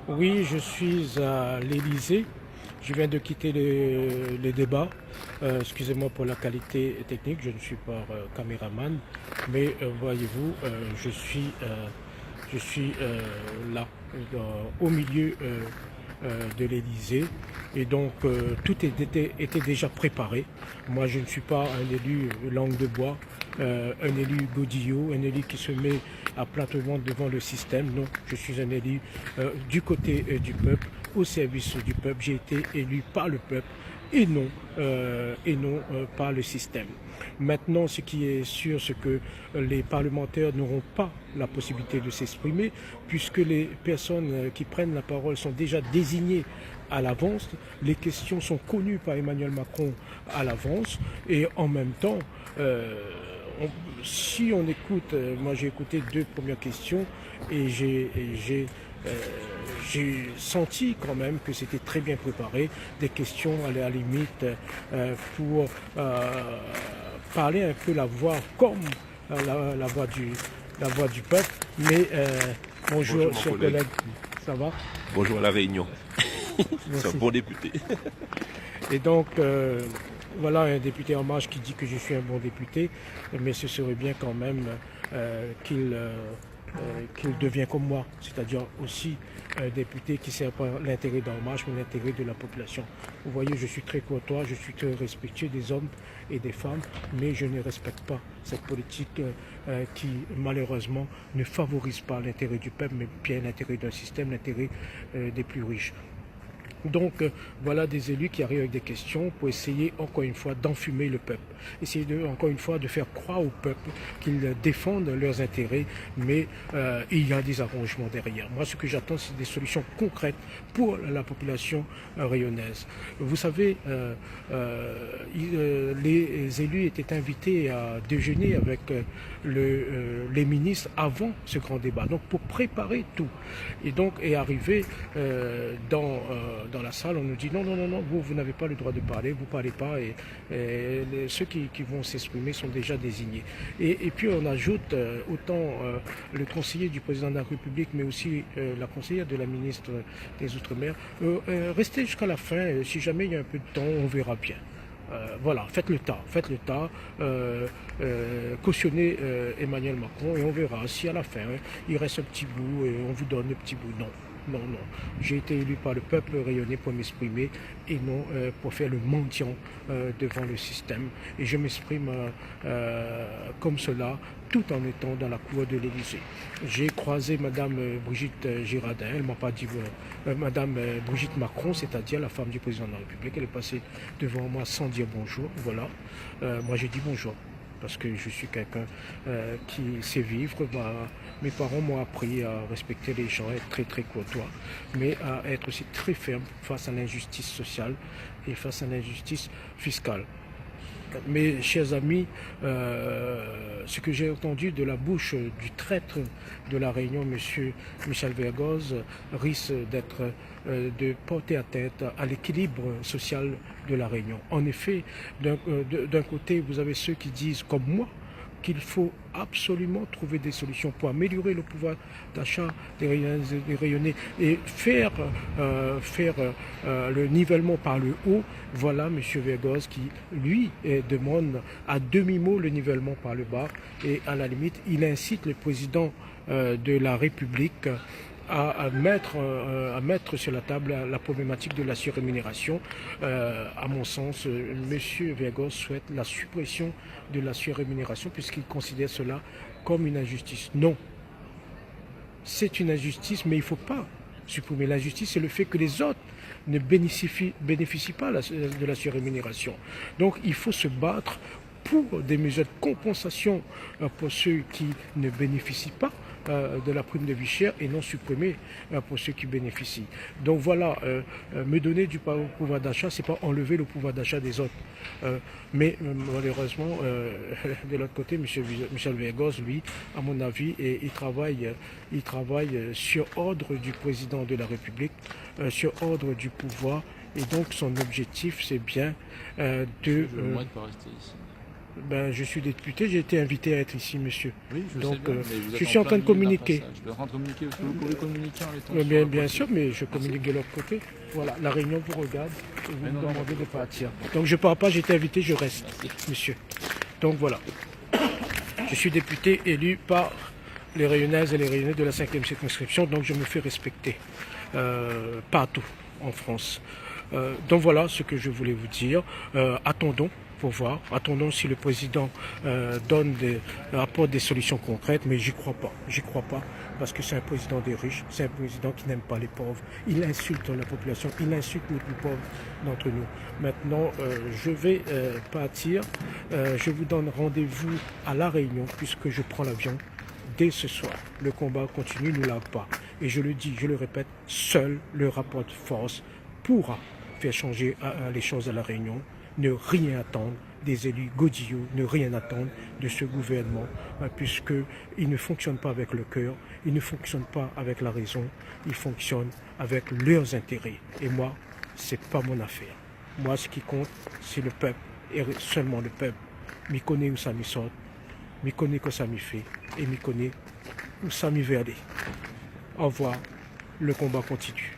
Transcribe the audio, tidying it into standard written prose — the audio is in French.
Oui, je suis à l'Élysée. Je viens de quitter les débats. Excusez-moi pour la qualité technique, je ne suis pas caméraman, mais voyez-vous, je suis là, au milieu de l'Élysée. Et donc, était déjà préparé. Moi, je ne suis pas un élu langue de bois, un élu godillot, un élu qui se met à plate ventre devant le système. Non, je suis un élu du côté du peuple, au service du peuple. J'ai été élu par le peuple et non par le système. Maintenant, ce qui est sûr, c'est que les parlementaires n'auront pas la possibilité de s'exprimer puisque les personnes qui prennent la parole sont déjà désignées à l'avance. Les questions sont connues par Emmanuel Macron à l'avance et en même temps, si on écoute, moi j'ai écouté deux premières questions et euh, j'ai senti quand même que c'était très bien préparé, des questions à la limite pour parler un peu la voix comme la voix du peuple. Mais Bonjour bonjour mon chers collègue. collègues, ça va? Bonjour à la Réunion. C'est un Merci. bon député. Et donc, voilà un député en marche qui dit que je suis un bon député, mais ce serait bien quand même qu'il devienne comme moi, c'est-à-dire aussi un député qui ne sert pas l'intérêt d'En Marche, mais l'intérêt de la population. Vous voyez, je suis très courtois, je suis très respectueux des hommes et des femmes, mais je ne respecte pas cette politique qui, malheureusement, ne favorise pas l'intérêt du peuple, mais bien l'intérêt d'un système, l'intérêt des plus riches. Donc voilà des élus qui arrivent avec des questions pour essayer encore une fois d'enfumer le peuple. Essayer encore une fois de faire croire au peuple qu'ils défendent leurs intérêts, mais il y a des arrangements derrière. Moi ce que j'attends c'est des solutions concrètes pour la population rayonnaise. Vous savez, les élus étaient invités à déjeuner avec les ministres avant ce grand débat. Donc pour préparer tout. Et donc est arrivé dans la salle, on nous dit non, non, non, non, vous n'avez pas le droit de parler, vous ne parlez pas et ceux qui vont s'exprimer sont déjà désignés. Et puis on ajoute autant le conseiller du président de la République, mais aussi la conseillère de la ministre des Outre-mer, restez jusqu'à la fin, si jamais il y a un peu de temps, on verra bien. Voilà, faites le tas, cautionnez Emmanuel Macron et on verra si à la fin il reste un petit bout et on vous donne le petit bout. Non, non, non. J'ai été élu par le peuple rayonné pour m'exprimer et non pour faire le mendiant devant le système. Et je m'exprime comme cela tout en étant dans la cour de l'Élysée. J'ai croisé Madame Brigitte Girardin, elle ne m'a pas dit Madame Brigitte Macron, c'est-à-dire la femme du président de la République. Elle est passée devant moi sans dire bonjour. Voilà. Moi j'ai dit bonjour parce que je suis quelqu'un qui sait vivre. Mes parents m'ont appris à respecter les gens, à être très très courtois, mais à être aussi très ferme face à l'injustice sociale et face à l'injustice fiscale. Mes chers amis, ce que j'ai entendu de la bouche du traître de la Réunion, M. Michel Vergoz, risque de porter atteinte à l'équilibre social de la Réunion. En effet, d'un côté, vous avez ceux qui disent, comme moi, qu'il faut absolument trouver des solutions pour améliorer le pouvoir d'achat des rayonnés et faire le nivellement par le haut. Voilà M. Vergoz qui, lui, demande à demi-mot le nivellement par le bas et à la limite, il incite le président de la République à mettre sur la table la problématique de la surrémunération. À mon sens, M. Vergoz souhaite la suppression de la surrémunération puisqu'il considère cela comme une injustice. Non, c'est une injustice, mais il ne faut pas supprimer l'injustice, c'est le fait que les autres ne bénéficient pas de la surrémunération. Donc il faut se battre pour des mesures de compensation pour ceux qui ne bénéficient pas de la prime de vie chère et non supprimer pour ceux qui bénéficient. Donc voilà, me donner du pouvoir d'achat, c'est pas enlever le pouvoir d'achat des autres. Mais malheureusement, de l'autre côté, Michel Vergoz, lui, à mon avis, il travaille sur ordre du président de la République, sur ordre du pouvoir. Et donc son objectif, c'est bien Je veux moins de pas rester ici. Ben, je suis député, j'ai été invité à être ici, monsieur. Oui, je Donc, sais bien, mais vous êtes je suis en train de plein milieu d'un communiquer. passage. Vous êtes en train de communiquer, est-ce que vous pouvez communiquer en étant sur Bien, la bien voiture? sûr, mais je communique de l'autre côté. Voilà, la réunion vous regarde et vous Mais me non, demandez de partir. Donc je ne pars pas, j'ai été invité, je reste, Merci. monsieur. Donc voilà. Je suis député élu par les Rayonnaises et les Rayonnais de la 5e circonscription, donc je me fais respecter partout en France. Donc voilà ce que je voulais vous dire. Attendons pour voir. Attendons si le président apporte des solutions concrètes, mais j'y crois pas. J'y crois pas parce que c'est un président des riches, c'est un président qui n'aime pas les pauvres. Il insulte la population, il insulte les plus pauvres d'entre nous. Maintenant, je vais partir. Je vous donne rendez-vous à La Réunion puisque je prends l'avion dès ce soir. Le combat continue, ne lâche pas. Et je le dis, je le répète, seul le rapport de force pourra faire changer les choses à La Réunion. Ne rien attendre des élus godillots, ne rien attendre de ce gouvernement, puisqu'il ne fonctionne pas avec le cœur, il ne fonctionne pas avec la raison, il fonctionne avec leurs intérêts. Et moi, c'est pas mon affaire. Moi, ce qui compte, c'est le peuple, et seulement le peuple. M'y connaît où ça m'y sort, m'y connaît que ça m'y fait, et m'y connaît où ça m'y va aller. Au revoir, le combat continue.